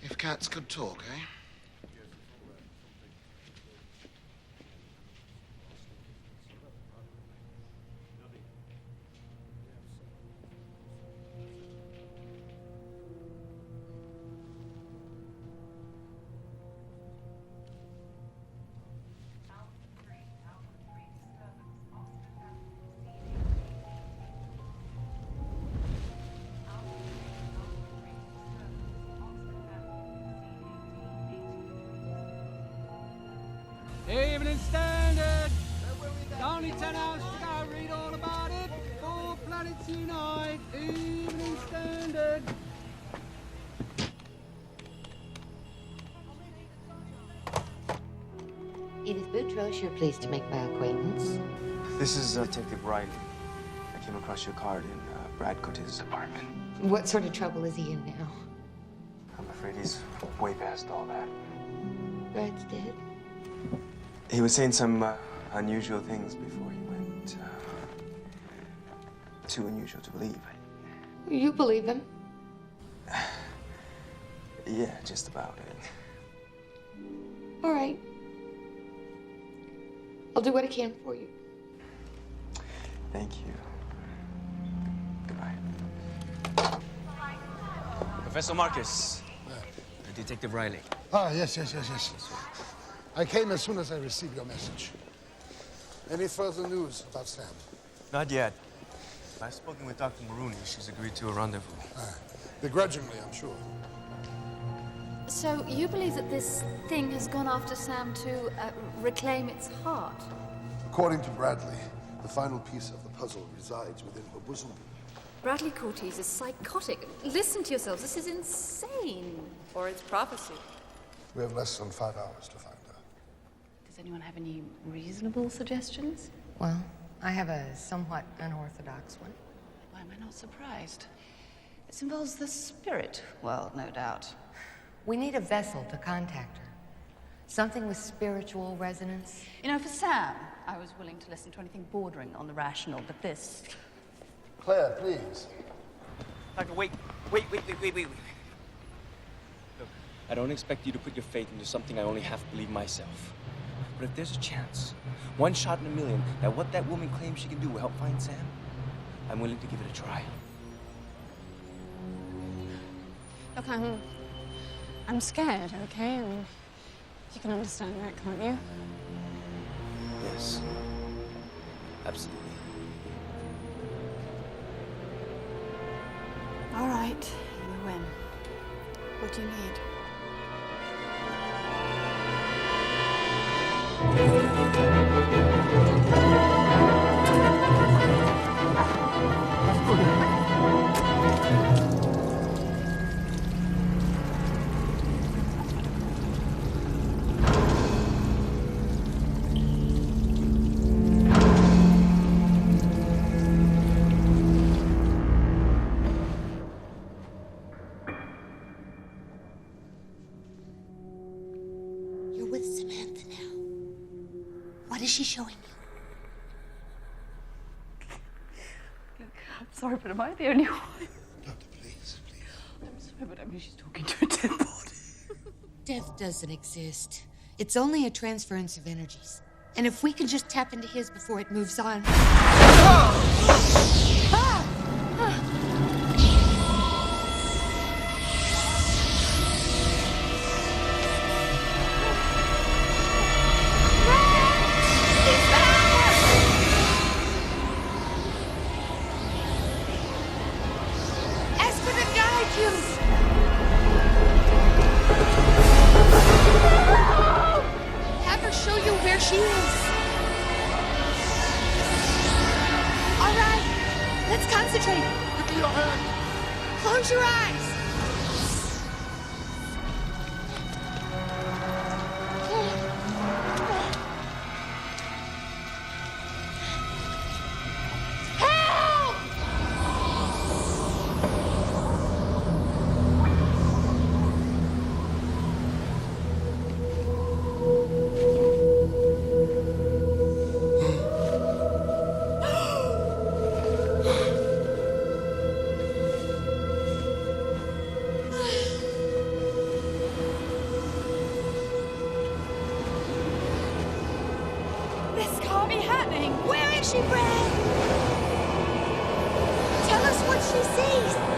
If cats could talk, eh? Evening Standard! Only 10 hours to go, read all about it. 4 planets unite. Evening Standard! Edith Boutros, you're pleased to make my acquaintance. This is Detective Riley. I came across your card in Brad Curtis' apartment. What sort of trouble is he in now? I'm afraid he's way past all that. Brad's dead. He was saying some unusual things before he went. Too unusual to believe. You believe him? Yeah, just about it. All right. I'll do what I can for you. Thank you. Goodbye. Professor Marcus. Detective Riley. Ah, yes. I came as soon as I received your message. Any further news about Sam? Not yet. I've spoken with Dr. Maroney. She's agreed to a rendezvous. Begrudgingly, I'm sure. So you believe that this thing has gone after Sam to reclaim its heart? According to Bradley, the final piece of the puzzle resides within her bosom. Bradley Curtis is psychotic. Listen to yourselves, this is insane. Or it's prophecy. We have less than 5 hours to find her. Does anyone have any reasonable suggestions? Well, I have a somewhat unorthodox one. Why am I not surprised? This involves the spirit world, no doubt. We need a vessel to contact her. Something with spiritual resonance. You know, for Sam, I was willing to listen to anything bordering on the rational, but this... Claire, please. Doctor, wait. Look, I don't expect you to put your faith into something I only half believe myself. But if there's a chance, 1 shot in a million, that what that woman claims she can do will help find Sam, I'm willing to give it a try. Look, I'm scared, okay? I mean, you can understand that, can't you? Yes. Absolutely. All right, you win. What do you need? You're with Samantha now. What is she showing you? Look, I'm sorry, but am I the only one? Doctor, please. I'm sorry, but I mean, she's talking to a dead body. Death doesn't exist. It's only a transference of energies. And if we can just tap into his before it moves on... Ask her to guide you! Have her show you where she is. All right. be happening? Where is she, Brad? Tell us what she sees.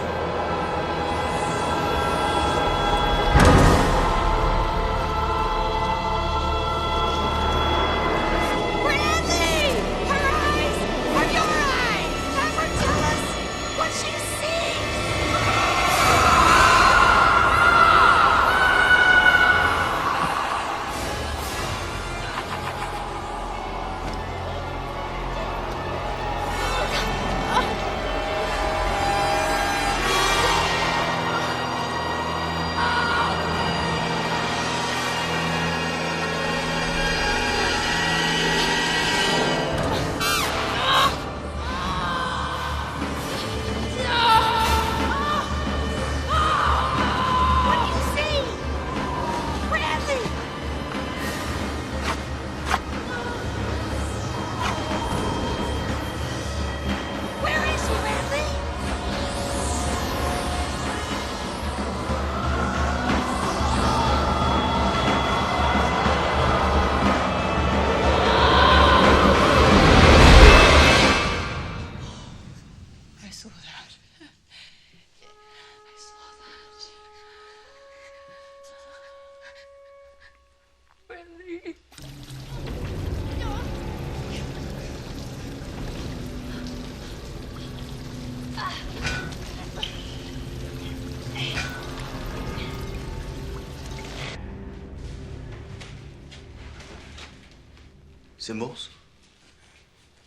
Symbols?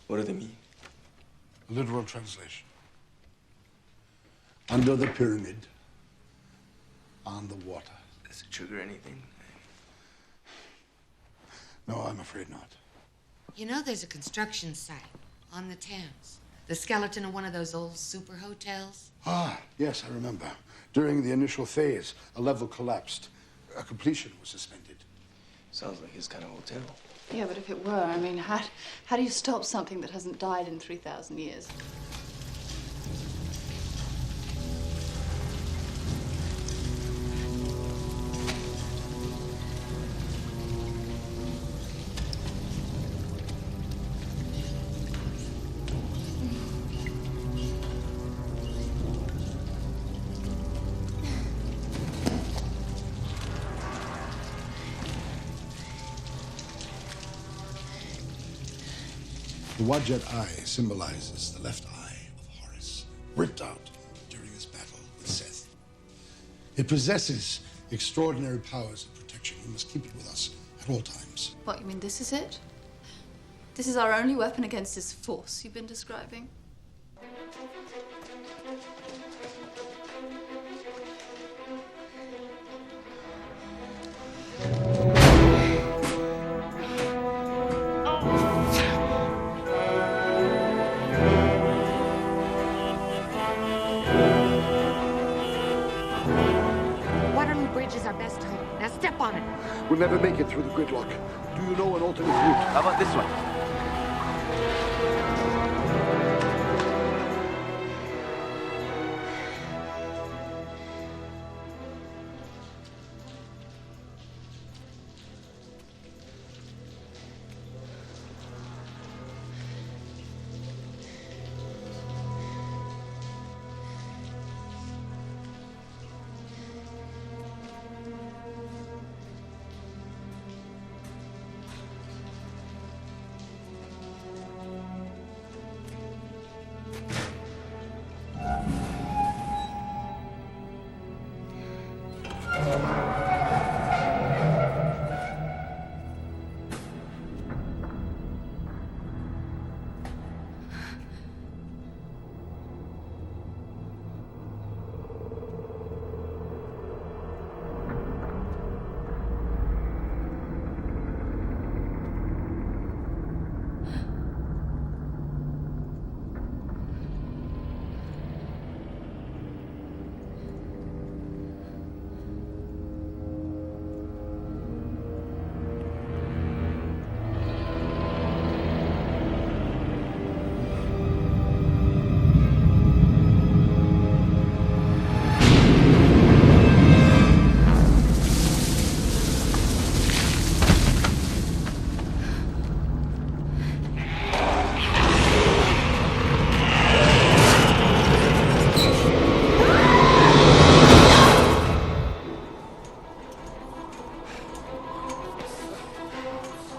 What do they mean? Literal translation. Under the pyramid, on the water. Does it trigger anything? No, I'm afraid not. You know, there's a construction site on the Thames. The skeleton of one of those old super hotels. Ah, yes, I remember. During the initial phase, a level collapsed. A completion was suspended. Sounds like his kind of hotel. Yeah, but if it were, I mean, how do you stop something that hasn't died in 3,000 years? The Wadjet Eye symbolizes the left eye of Horus, ripped out during his battle with Seth. It possesses extraordinary powers of protection. We must keep it with us at all times. What, you mean this is it? This is our only weapon against this force you've been describing? We'll never make it through the gridlock. Do you know an alternate route? How about this one?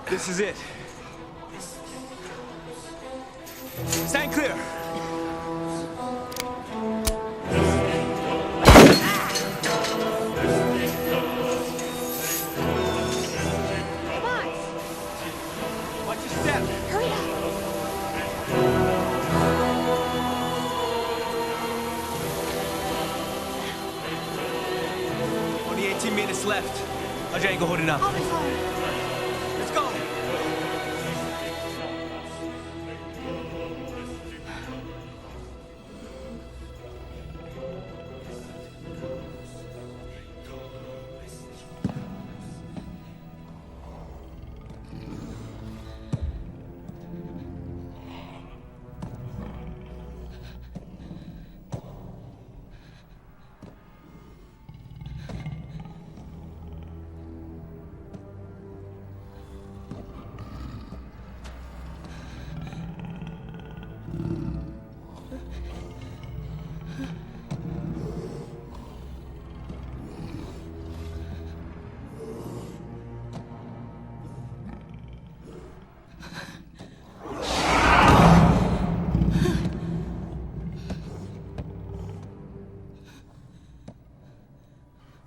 This is it. Stand clear. Watch your step. Hurry up. Only 18 minutes left. How's your ankle holding up? I'll be fine. Let's go.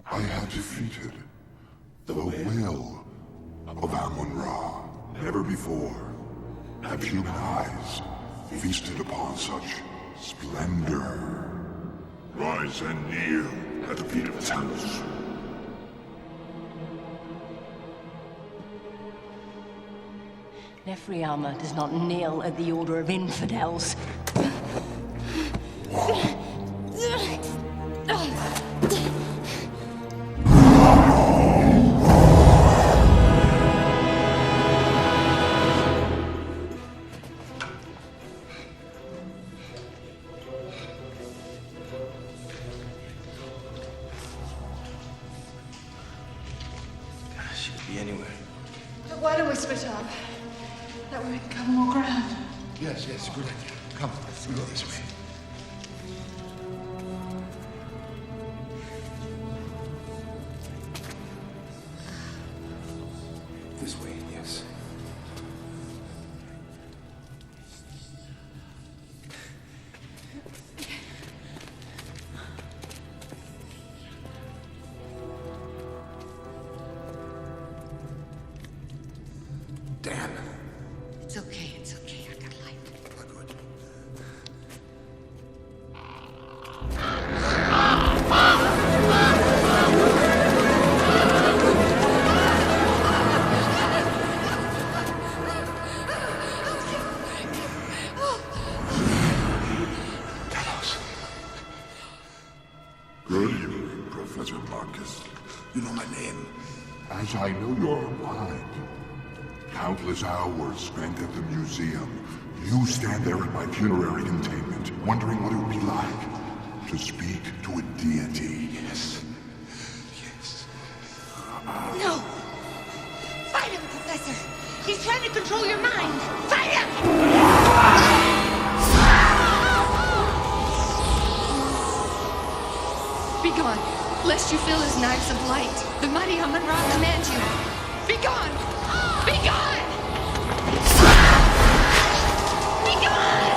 I have defeated the will of Amun-Ra. Never before have human eyes feasted upon such splendor. Rise and kneel at the feet of Talos. Nefriama does not kneel at the order of infidels. She could be anywhere. Why don't we split up? That way we can cover more ground. Yes, good idea. Come, we go this way. This way, yes. Dan. It's okay, I got light. Good. Talos. Good evening, Professor Marcus. You know my name. As I know your mind. Countless hours spent at the museum. You stand there at my funerary containment, wondering what it would be like to speak to a deity. Yes. Yes. No! Fight him, Professor! He's trying to control your mind! Fight him! Be gone, lest you feel his knives of light. The mighty Amun-Ra commands you. Be gone! Be gone! Be gone!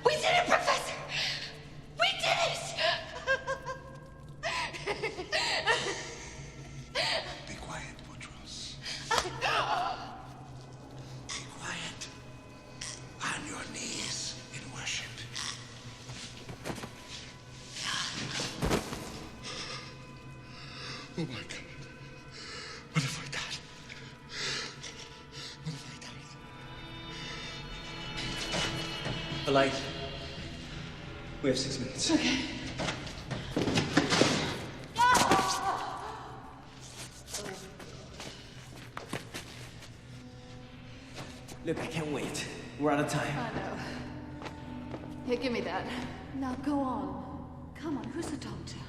We did it, Professor! We did it! Be quiet, Boutros. Be quiet. On your knees in worship. Oh my God. What have I done? What have I done? A light. We have 6 minutes. Okay. Look, I can't wait. We're out of time. I know. Here, give me that. Now go on. Come on, who's the doctor?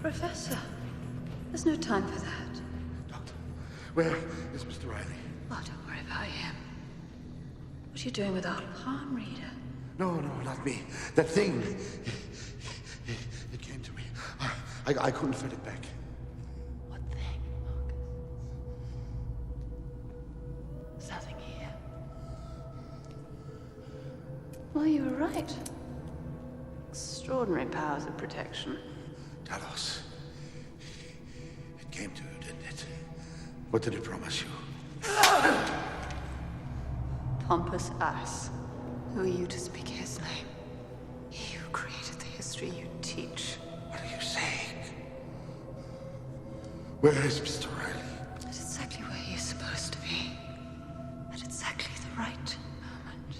Professor, there's no time for that. Where is Mr. Riley? Oh, don't worry about him. What are you doing with our palm reader? No, not me. That thing. It came to me. I couldn't fit it back. What thing, Marcus? There's nothing here. Well, you were right. Extraordinary powers of protection. Talos. It came to you, didn't it? What did it promise you? Pompous ass. Who are you to speak his name? You created the history you teach. What are you saying? Where is Mr. Riley? That's exactly where he is supposed to be. At exactly the right moment.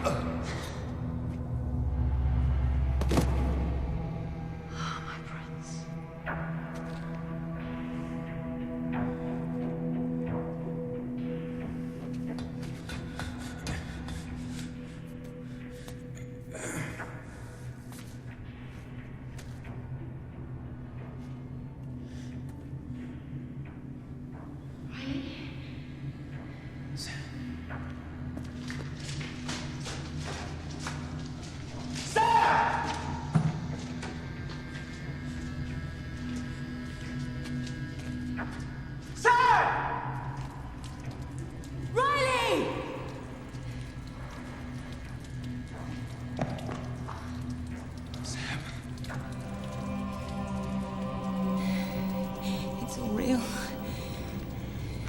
Oh, my prince.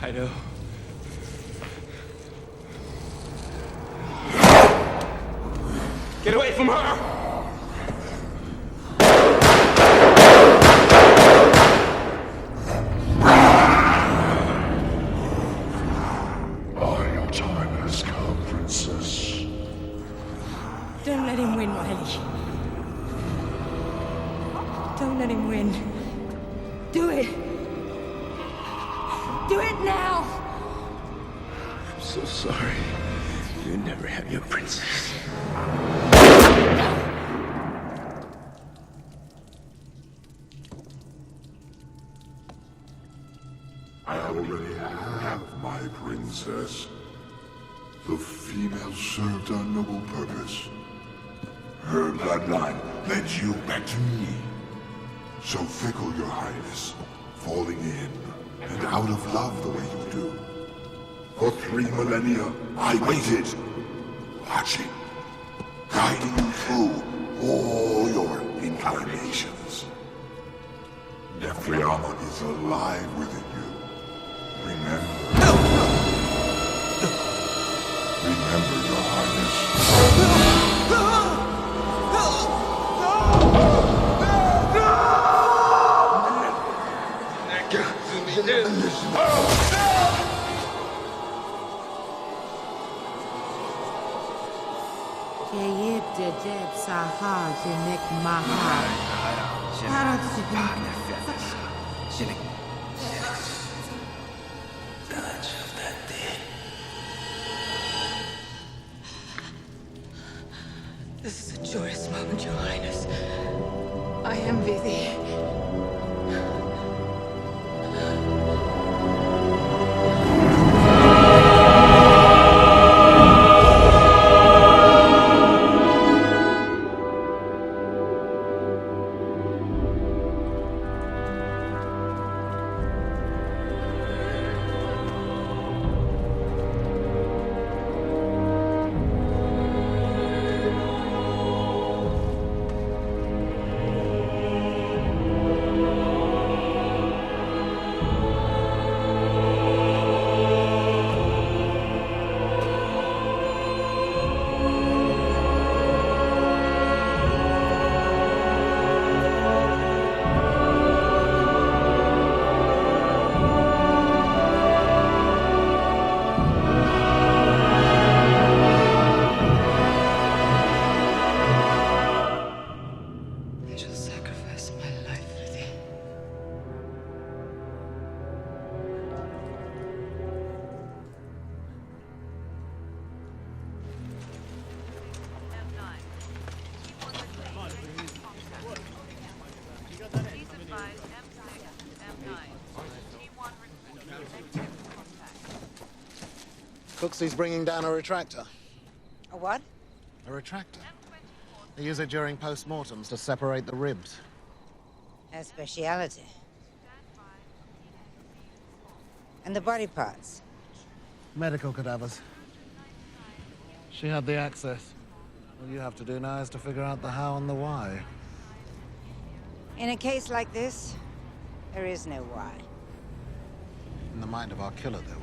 I know. Get away from her! Your time has come, Princess. Don't let him win, Riley. Don't let him win. Do it. Do it now! I'm so sorry. You never have your princess. I already have my princess. The female served a noble purpose. Her bloodline led you back to me. So fickle, Your Highness, falling in and out of love the way you do. For 3 millennia, I waited, watching, guiding you through all your incarnations. Nephriyama is alive within you. Remember. Remember, Your Highness. This is a joyous moment, Your Highness. I envy thee. Cooksy's bringing down a retractor. A what? A retractor. They use it during post-mortems to separate the ribs. A speciality. And the body parts? Medical cadavers. She had the access. All you have to do now is to figure out the how and the why. In a case like this, there is no why. In the mind of our killer, there